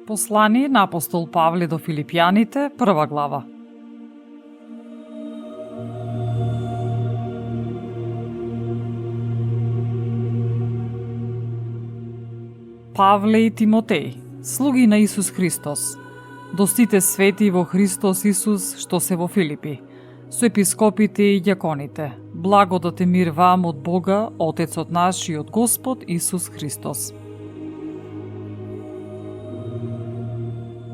Послание на апостол Павле до Филипјаните, 1 глава. Павле и Тимотеј, слуги на Исус Христос, до сите свети во Христос Исус што се во Филипи, со епископите и ѓаконите, благодат и мир вам од Бога, Отецот наш и од Господ Исус Христос.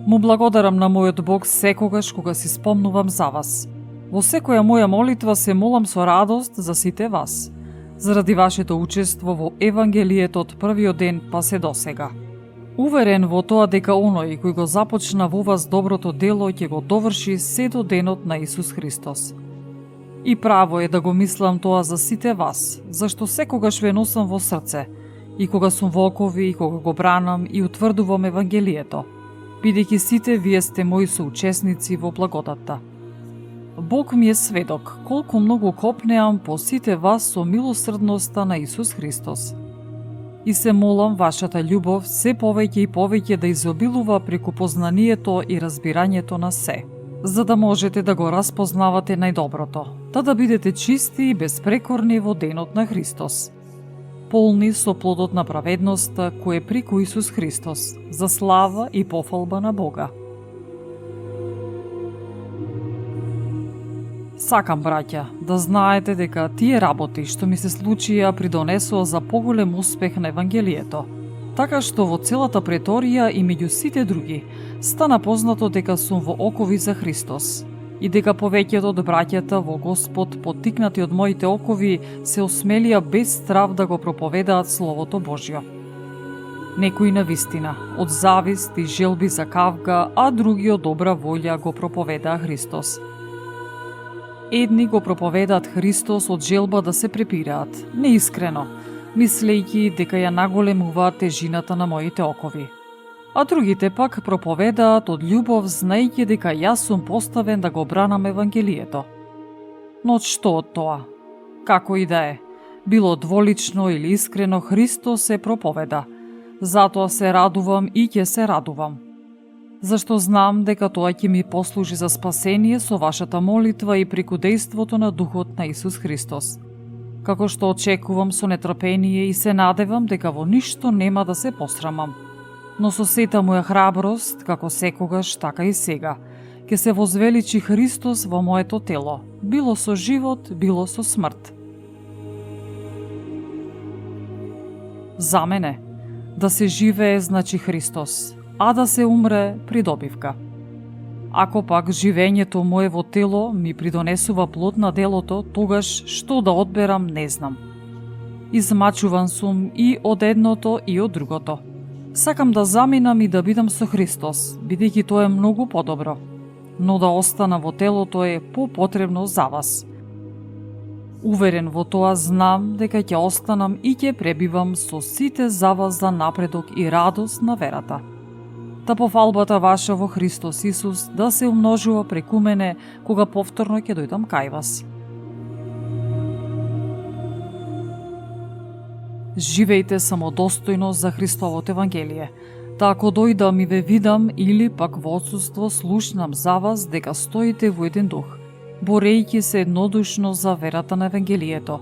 Му благодарам на мојот Бог секогаш кога си спомнувам за вас. Во секоја моја молитва се молам со радост за сите вас, заради вашето учество во Евангелието од првиот ден па се досега. Уверен во тоа дека оној кој го започна во вас доброто дело ќе го доврши се до денот на Исус Христос. И право е да го мислам тоа за сите вас, зашто секогаш ве носам во срце, и кога сум во окови, и кога го бранам и утврдувам Евангелието, бидејќи сите вие сте мои соучесници во благодатта. Бог ми е сведок колку многу копнеам по сите вас со милосрдноста на Исус Христос. И се молам вашата љубов се повеќе и повеќе да изобилува преку познанието и разбирањето на се, за да можете да го распознавате најдоброто, да бидете чисти и безпрекорни во денот на Христос, полни со плодот на праведноста кој е преку Исус Христос, за слава и пофалба на Бога. Сакам, браќа, да знаете дека тие работи што ми се случија придонесоа за поголем успех на Евангелието, така што во целата преторија и меѓу сите други стана познато дека сум во окови за Христос и дека повеќето од браќата во Господ, поттикнати од моите окови, се осмелија без страв да го проповедаат Словото Божјо. Некои на вистина, од завист и желби за кавга, а други од добра волја го проповедаа Христос. Едни го проповедаат Христос од желба да се препираат, неискрено, мислејќи дека ја наголемуваат тежината на моите окови. А другите пак проповедаат од љубов, знаејќи дека јас сум поставен да го бранам Евангелието. Но што од тоа? Како и да е, било дволично или искрено, Христос се проповеда. Затоа се радувам и ќе се радувам. Зашто знам дека тоа ќе ми послужи за спасение со вашата молитва и преку дејството на Духот на Исус Христос. Како што очекувам со нетрпение и се надевам дека во ништо нема да се посрамам. Но со сета моја храброст, како секогаш, така и сега, ќе се возвеличи Христос во моето тело, било со живот, било со смрт. За мене, да се живее значи Христос, а да се умре придобивка. Ако пак живењето мое во тело ми придонесува плод на делото, тогаш што да одберам не знам. Измачуван сум и од едното и од другото. Сакам да заминам и да бидам со Христос, бидејќи тоа е многу подобро, но да остана во телото е попотребно за вас. Уверен во тоа, знам дека ќе останам и ќе пребивам со сите за вас за напредок и радост на верата. Та пофалбата ваша во Христос Исус да се умножува преку мене кога повторно ќе дојдам кај вас. Живејте самодостојно за Христовото Евангелие, та ако дојдам и ве видам или пак во отсуство слушнам за вас дека стоите во еден дух, борејќи се еднодушно за верата на Евангелието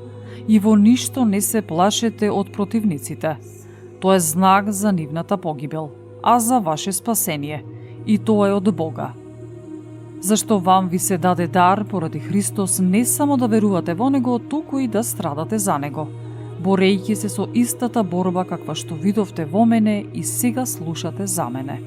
и во ништо не се плашете од противниците. Тоа е знак за нивната погибел, а за ваше спасение, и тоа е од Бога. Зашто вам ви се даде дар поради Христос не само да верувате во Него, туку и да страдате за Него, борејќи се со истата борба каква што видовте во мене и сега слушате за мене.